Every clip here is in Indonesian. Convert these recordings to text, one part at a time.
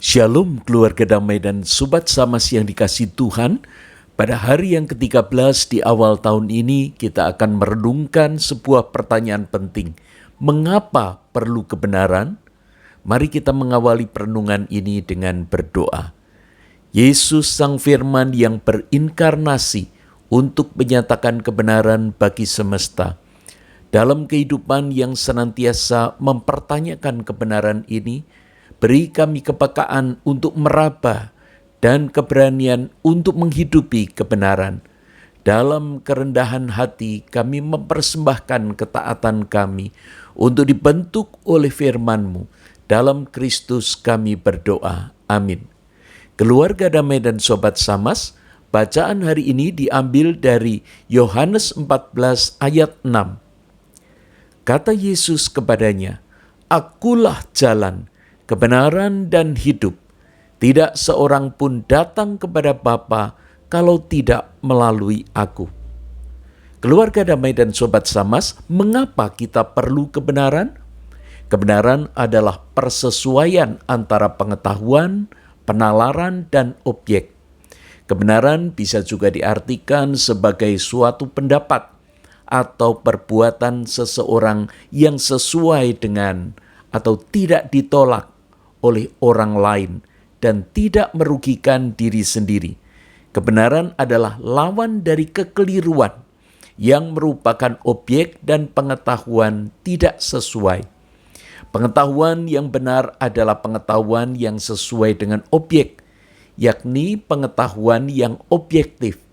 Shalom keluarga damai dan sobat Samas yang dikasihi Tuhan. Pada hari yang ke-13 di awal tahun ini kita akan merenungkan sebuah pertanyaan penting. Mengapa perlu kebenaran? Mari kita mengawali perenungan ini dengan berdoa. Yesus Sang Firman yang berinkarnasi untuk menyatakan kebenaran bagi semesta. Dalam kehidupan yang senantiasa mempertanyakan kebenaran ini, beri kami kepekaan untuk meraba dan keberanian untuk menghidupi kebenaran. Dalam kerendahan hati kami mempersembahkan ketaatan kami untuk dibentuk oleh firman-Mu. Dalam Kristus kami berdoa. Amin. Keluarga damai dan sobat Samas, bacaan hari ini diambil dari Yohanes 14 ayat 6. Kata Yesus kepadanya, "Akulah jalan, kebenaran dan hidup. Tidak seorang pun datang kepada Bapa kalau tidak melalui aku." Keluarga damai dan sobat Samas, mengapa kita perlu kebenaran? Kebenaran adalah persesuaian antara pengetahuan, penalaran, dan objek. Kebenaran bisa juga diartikan sebagai suatu pendapat atau perbuatan seseorang yang sesuai dengan atau tidak ditolak oleh orang lain dan tidak merugikan diri sendiri. Kebenaran adalah lawan dari kekeliruan yang merupakan objek dan pengetahuan tidak sesuai. Pengetahuan yang benar adalah pengetahuan yang sesuai dengan objek, yakni pengetahuan yang objektif.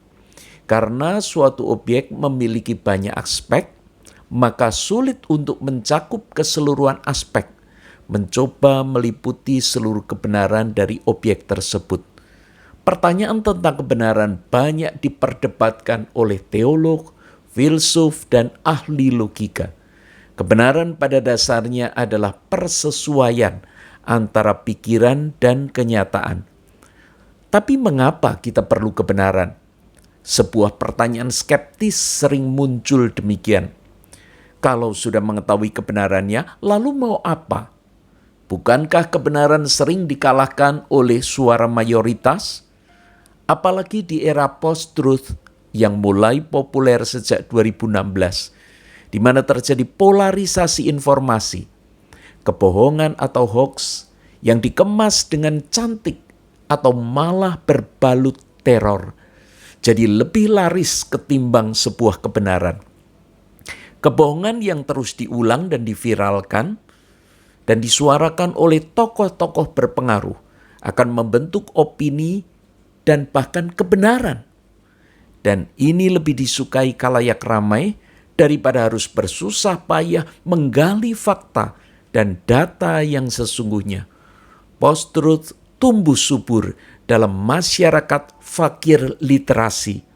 Karena suatu objek memiliki banyak aspek, maka sulit untuk mencakup keseluruhan aspek, mencoba meliputi seluruh kebenaran dari objek tersebut. Pertanyaan tentang kebenaran banyak diperdebatkan oleh teolog, filsuf, dan ahli logika. Kebenaran pada dasarnya adalah persesuaian antara pikiran dan kenyataan. Tapi mengapa kita perlu kebenaran? Sebuah pertanyaan skeptis sering muncul demikian. Kalau sudah mengetahui kebenarannya, lalu mau apa? Bukankah kebenaran sering dikalahkan oleh suara mayoritas? Apalagi di era post-truth yang mulai populer sejak 2016, di mana terjadi polarisasi informasi, kebohongan atau hoax yang dikemas dengan cantik atau malah berbalut teror, jadi lebih laris ketimbang sebuah kebenaran. Kebohongan yang terus diulang dan diviralkan dan disuarakan oleh tokoh-tokoh berpengaruh akan membentuk opini dan bahkan kebenaran. Dan ini lebih disukai khalayak ramai daripada harus bersusah payah menggali fakta dan data yang sesungguhnya. Post-truth tumbuh subur dalam masyarakat fakir literasi.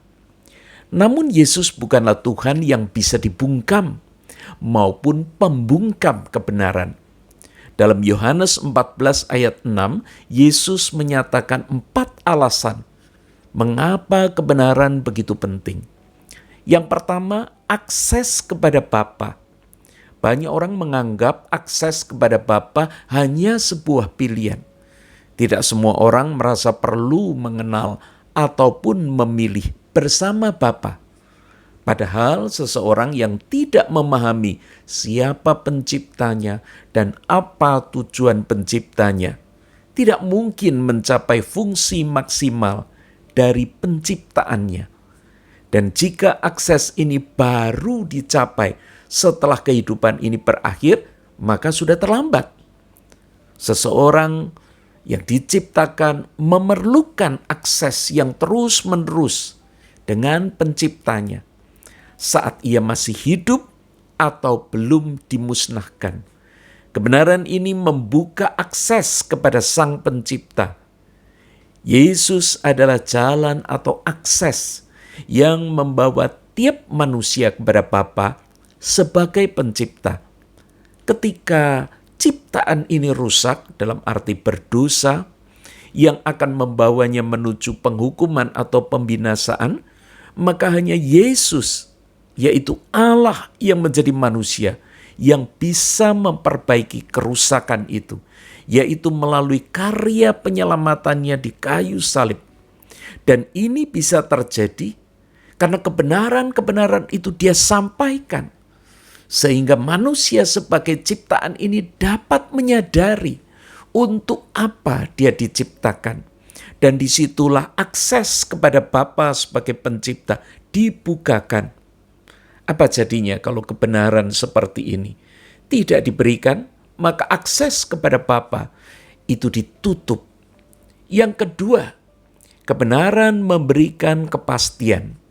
Namun Yesus bukanlah Tuhan yang bisa dibungkam maupun pembungkam kebenaran. Dalam Yohanes 14 ayat 6, Yesus menyatakan 4 alasan mengapa kebenaran begitu penting. Yang pertama, akses kepada Bapa. Banyak orang menganggap akses kepada Bapa hanya sebuah pilihan. Tidak semua orang merasa perlu mengenal ataupun memilih bersama Bapa. Padahal seseorang yang tidak memahami siapa penciptanya dan apa tujuan penciptanya tidak mungkin mencapai fungsi maksimal dari penciptaannya. Dan jika akses ini baru dicapai setelah kehidupan ini berakhir, maka sudah terlambat. Seseorang yang diciptakan memerlukan akses yang terus-menerus dengan penciptanya saat ia masih hidup atau belum dimusnahkan. Kebenaran ini membuka akses kepada Sang Pencipta. Yesus adalah jalan atau akses yang membawa tiap manusia kepada Bapa sebagai pencipta. Ketika ciptaan ini rusak dalam arti berdosa yang akan membawanya menuju penghukuman atau pembinasaan, maka hanya Yesus, yaitu Allah yang menjadi manusia, yang bisa memperbaiki kerusakan itu, yaitu melalui karya penyelamatannya di kayu salib. Dan ini bisa terjadi karena kebenaran-kebenaran itu dia sampaikan, sehingga manusia sebagai ciptaan ini dapat menyadari untuk apa dia diciptakan. Dan disitulah akses kepada Bapa sebagai pencipta dibukakan. Apa jadinya kalau kebenaran seperti ini tidak diberikan, maka akses kepada Bapa itu ditutup. Yang kedua, kebenaran memberikan kepastian.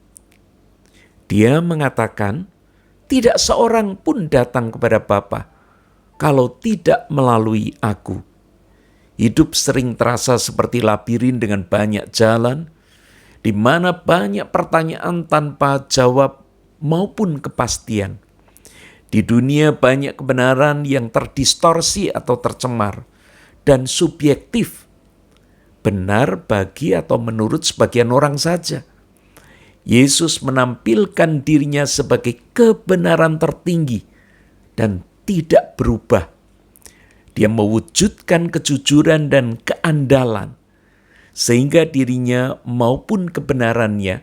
Dia mengatakan, tidak seorang pun datang kepada Bapa kalau tidak melalui aku. Hidup sering terasa seperti labirin dengan banyak jalan, di mana banyak pertanyaan tanpa jawab maupun kepastian. Di dunia banyak kebenaran yang terdistorsi atau tercemar dan subjektif. Benar bagi atau menurut sebagian orang saja. Yesus menampilkan dirinya sebagai kebenaran tertinggi dan tidak berubah. Dia mewujudkan kejujuran dan keandalan, sehingga dirinya maupun kebenarannya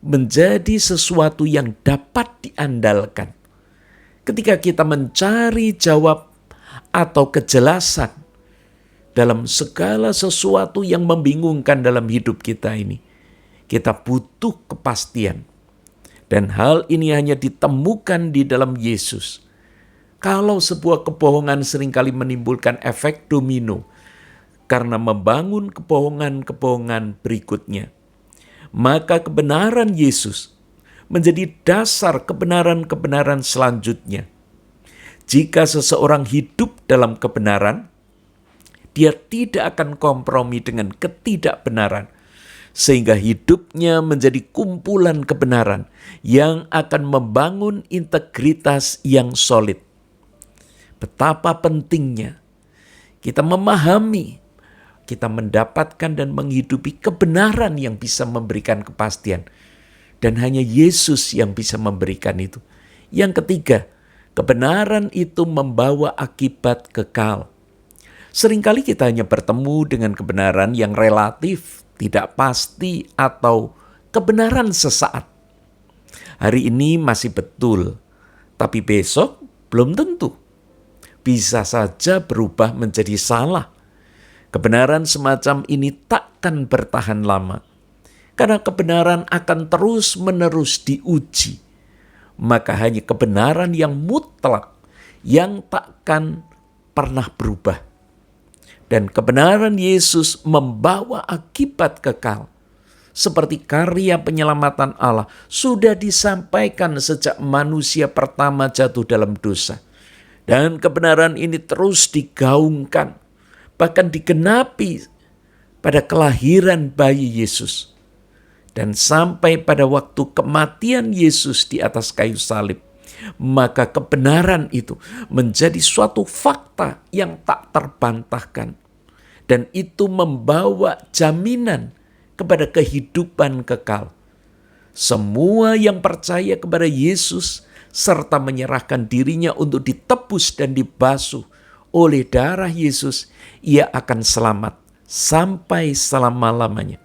menjadi sesuatu yang dapat diandalkan. Ketika kita mencari jawab atau kejelasan dalam segala sesuatu yang membingungkan dalam hidup kita ini, kita butuh kepastian. Dan hal ini hanya ditemukan di dalam Yesus. Kalau sebuah kebohongan seringkali menimbulkan efek domino karena membangun kebohongan-kebohongan berikutnya, maka kebenaran Yesus menjadi dasar kebenaran-kebenaran selanjutnya. Jika seseorang hidup dalam kebenaran, dia tidak akan kompromi dengan ketidakbenaran, sehingga hidupnya menjadi kumpulan kebenaran yang akan membangun integritas yang solid. Betapa pentingnya kita memahami, kita mendapatkan dan menghidupi kebenaran yang bisa memberikan kepastian. Dan hanya Yesus yang bisa memberikan itu. Yang ketiga, kebenaran itu membawa akibat kekal. Seringkali kita hanya bertemu dengan kebenaran yang relatif, tidak pasti, atau kebenaran sesaat. Hari ini masih betul, tapi besok belum tentu. Bisa saja berubah menjadi salah. Kebenaran semacam ini takkan bertahan lama, karena kebenaran akan terus-menerus diuji. Maka hanya kebenaran yang mutlak yang takkan pernah berubah. Dan kebenaran Yesus membawa akibat kekal. Seperti karya penyelamatan Allah sudah disampaikan sejak manusia pertama jatuh dalam dosa. Dan kebenaran ini terus digaungkan, bahkan digenapi pada kelahiran bayi Yesus. Dan sampai pada waktu kematian Yesus di atas kayu salib, maka kebenaran itu menjadi suatu fakta yang tak terbantahkan. Dan itu membawa jaminan kepada kehidupan kekal. Semua yang percaya kepada Yesus serta menyerahkan dirinya untuk ditebus dan dibasuh oleh darah Yesus, ia akan selamat sampai selama-lamanya.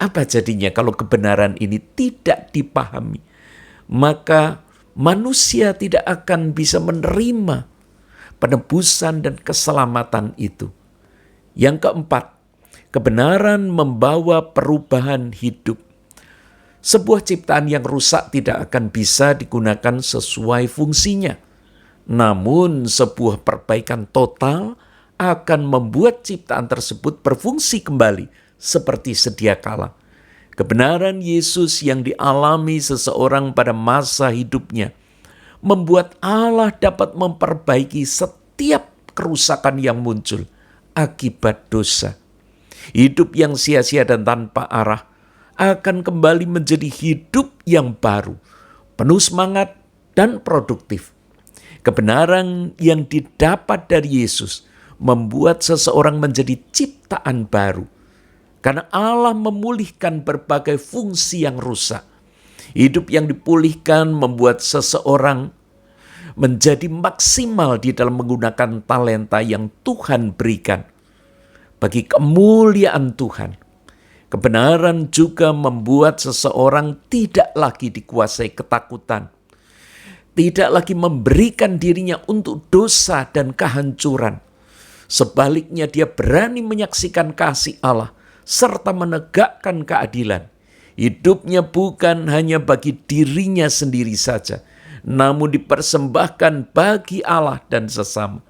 Apa jadinya kalau kebenaran ini tidak dipahami? Maka manusia tidak akan bisa menerima penebusan dan keselamatan itu. Yang keempat, kebenaran membawa perubahan hidup. Sebuah ciptaan yang rusak tidak akan bisa digunakan sesuai fungsinya. Namun sebuah perbaikan total akan membuat ciptaan tersebut berfungsi kembali seperti sedia kala. Kebenaran Yesus yang dialami seseorang pada masa hidupnya membuat Allah dapat memperbaiki setiap kerusakan yang muncul akibat dosa. Hidup yang sia-sia dan tanpa arah akan kembali menjadi hidup yang baru, penuh semangat dan produktif. Kebenaran yang didapat dari Yesus membuat seseorang menjadi ciptaan baru, karena Allah memulihkan berbagai fungsi yang rusak. Hidup yang dipulihkan membuat seseorang menjadi maksimal di dalam menggunakan talenta yang Tuhan berikan. bagi kemuliaan Tuhan. Kebenaran juga membuat seseorang tidak lagi dikuasai ketakutan, tidak lagi memberikan dirinya untuk dosa dan kehancuran. Sebaliknya dia berani menyaksikan kasih Allah serta menegakkan keadilan. Hidupnya bukan hanya bagi dirinya sendiri saja, namun dipersembahkan bagi Allah dan sesama.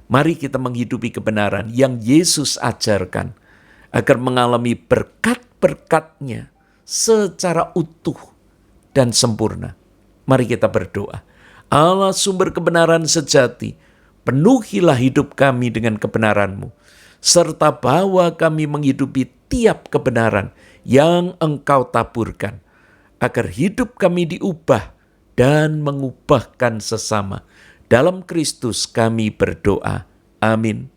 Mari kita menghidupi kebenaran yang Yesus ajarkan agar mengalami berkat-berkat-Nya secara utuh dan sempurna. Mari kita berdoa. Allah sumber kebenaran sejati, penuhilah hidup kami dengan kebenaran-Mu, serta bawa kami menghidupi tiap kebenaran yang Engkau taburkan, agar hidup kami diubah dan mengubahkan sesama. Dalam Kristus kami berdoa. Amin.